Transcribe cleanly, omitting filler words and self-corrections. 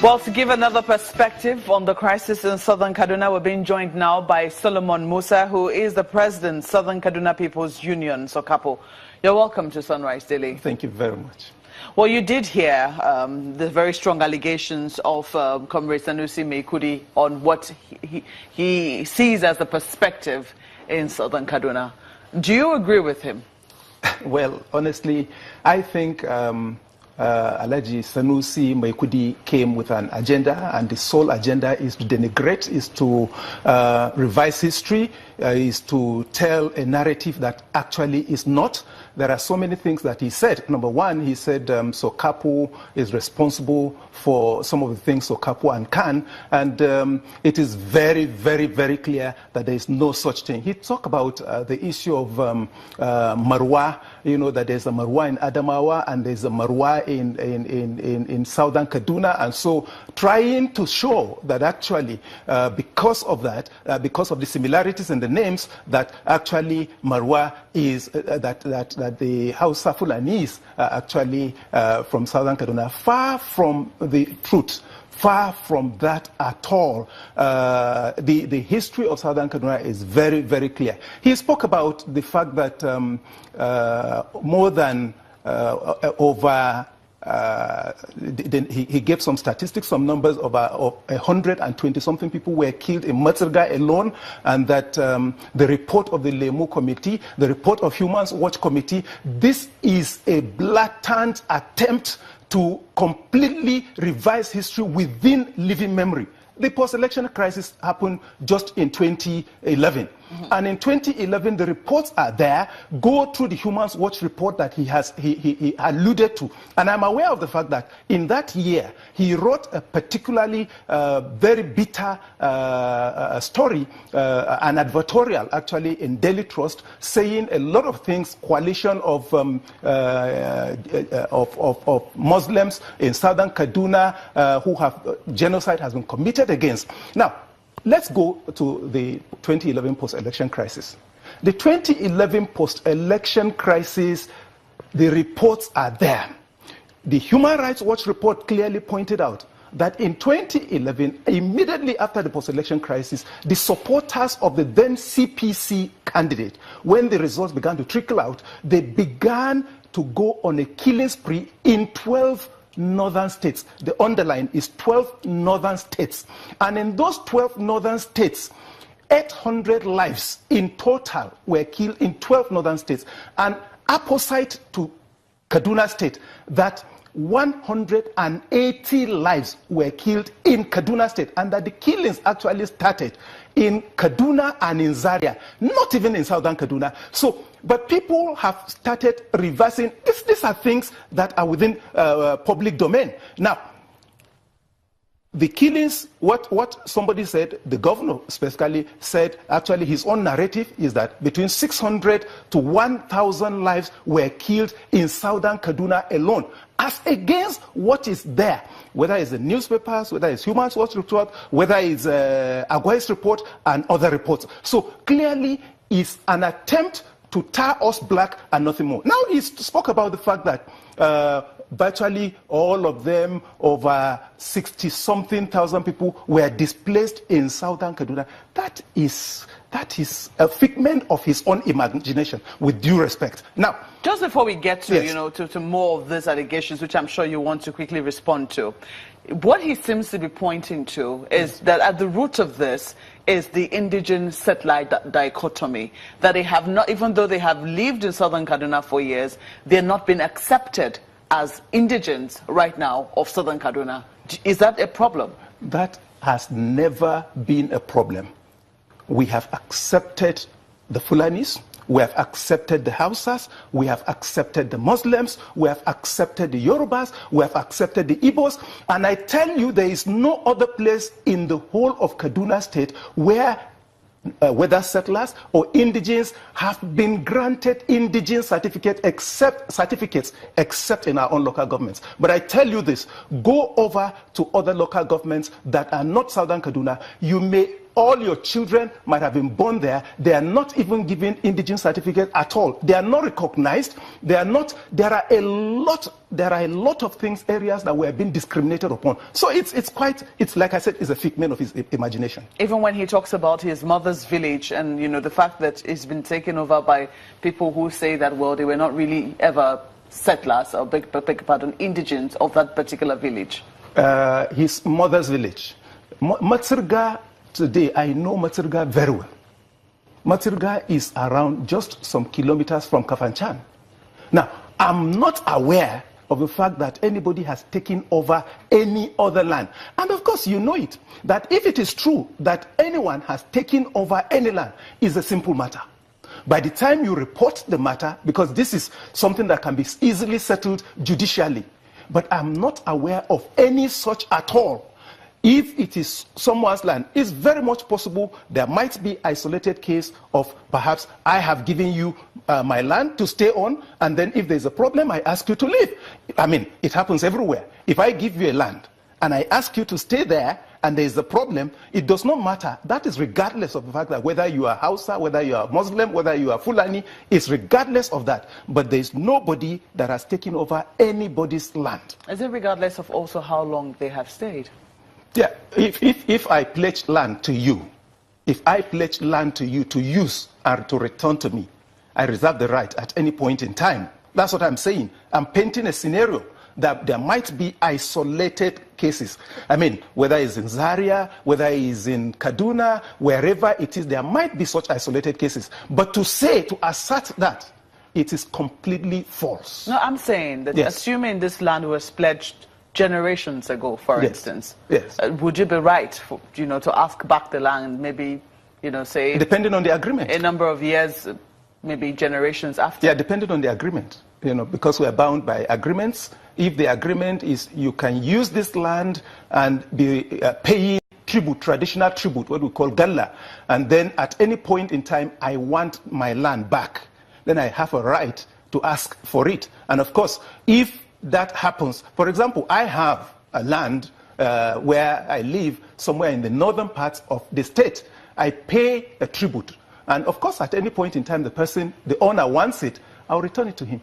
Well, to give another perspective on the crisis in Southern Kaduna, we're being joined now by Solomon Musa, who is the president, Southern Kaduna People's Union, SOKAPO. You're welcome to Sunrise Daily. Thank you very much. Well, you did hear the very strong allegations of Comrade Sanusi Maikudi on what he sees as the perspective in Southern Kaduna. Do you agree with him? Well, honestly, I think Alhaji Sanusi Maikudi came with an agenda, and the sole agenda is to denigrate, is to revise history, is to tell a narrative that actually is not. There are so many things that he said. Number one, he said SOKAPO is responsible for some of the things SOKAPO and can, and it is very, very, very clear that there is no such thing. He talked about the issue of Marwa, you know, that there's a Marwa in Adamawa and there's a Marwa in Southern Kaduna, and so trying to show that actually because of that, because of the similarities in the names, that actually Marwa is that the Hausa Fulanis are actually from Southern Kaduna. Far from the truth. Far from that at all. The history of Southern Kaduna is very, very clear. He spoke about the fact that more than he gave some statistics, some numbers of 120-something people were killed in Matsirga alone, and that the report of the Lemu Committee, the report of Human Rights Watch Committee, this is a blatant attempt to completely revise history within living memory. The post-election crisis happened just in 2011. And in 2011, the reports are there. Go through the Human Rights Watch report that he alluded to. And I'm aware of the fact that in that year, he wrote a particularly very bitter story, an advertorial actually in Daily Trust, saying a lot of things, coalition of Muslims in Southern Kaduna who have genocide has been committed against. Now, let's go to the 2011 post-election crisis. The 2011 post-election crisis, the reports are there. The Human Rights Watch report clearly pointed out that in 2011, immediately after the post-election crisis, the supporters of the then CPC candidate, when the results began to trickle out, they began to go on a killing spree in 12 northern states. The underline is 12 northern states. And in those 12 northern states, 800 lives in total were killed in 12 northern states. And opposite to Kaduna State, that 180 lives were killed in Kaduna State, and that the killings actually started in Kaduna and in Zaria, not even in Southern Kaduna. So, but people have started reversing. These are things that are within public domain. Now, the killings, what somebody said, the governor specifically said, actually his own narrative is that between 600 to 1,000 lives were killed in Southern Kaduna alone, as against what is there, whether it's the newspapers, whether it's Human Rights Watch report, whether it's Aguai's report and other reports. So clearly it's an attempt to tar us black and nothing more. Now he spoke about the fact that virtually all of them, over 60-something thousand people, were displaced in Southern Kaduna. That is a figment of his own imagination, with due respect. Now, just before we get to, yes, to more of these allegations, which I'm sure you want to quickly respond to, what he seems to be pointing to is that at the root of this is the indigenous-settler dichotomy, that they have not, even though they have lived in Southern Kaduna for years, they're not been accepted as indigents right now of Southern Kaduna. Is that a problem? That has never been a problem. We have accepted the Fulanis, we have accepted the Hausas, we have accepted the Muslims, we have accepted the Yorubas, we have accepted the Igbos, and I tell you there is no other place in the whole of Kaduna State where whether settlers or indigenes have been granted indigenous certificates except in our own local governments. But I tell you this, go over to other local governments that are not Southern Kaduna, you may all your children might have been born there. They are not even given indigenous certificate at all. They are not recognized. They are not. There are a lot of things, areas that were being discriminated upon. So it's like I said, it's a figment of his imagination. Even when he talks about his mother's village and, you know, the fact that it's been taken over by people who say that, well, they were not really ever settlers or beg pardon, indigents of that particular village. His mother's village. Matsirga, today, I know Matsirga very well. Matsirga is around just some kilometers from Kafanchan. Now, I'm not aware of the fact that anybody has taken over any other land. And of course, you know it, that if it is true that anyone has taken over any land, it's a simple matter. By the time you report the matter, because this is something that can be easily settled judicially, but I'm not aware of any such at all. If it is someone's land, it's very much possible there might be isolated case of perhaps I have given you my land to stay on, and then if there's a problem, I ask you to leave. I mean, it happens everywhere. If I give you a land and I ask you to stay there and there's a problem, it does not matter. That is regardless of the fact that whether you are Hausa, whether you are Muslim, whether you are Fulani, it's regardless of that. But there's nobody that has taken over anybody's land. Is it regardless of also how long they have stayed? Yeah, if I pledge land to you, if I pledge land to you to use and to return to me, I reserve the right at any point in time. That's what I'm saying. I'm painting a scenario that there might be isolated cases. I mean, whether it's in Zaria, whether it's in Kaduna, wherever it is, there might be such isolated cases. But to assert that, it is completely false. No, I'm saying that yes. Assuming this land was pledged generations ago, for yes. instance, yes. Would you be right, for, you know, to ask back the land, maybe, you know, say... Depending on the agreement. A number of years, maybe generations after? Yeah, depending on the agreement, you know, because we are bound by agreements. If the agreement is you can use this land and be paying tribute, traditional tribute, what we call galla, and then at any point in time, I want my land back, then I have a right to ask for it. And of course, if that happens, for example, I have a land where I live somewhere in the northern parts of the state. I pay a tribute. And of course, at any point in time, the owner wants it, I'll return it to him.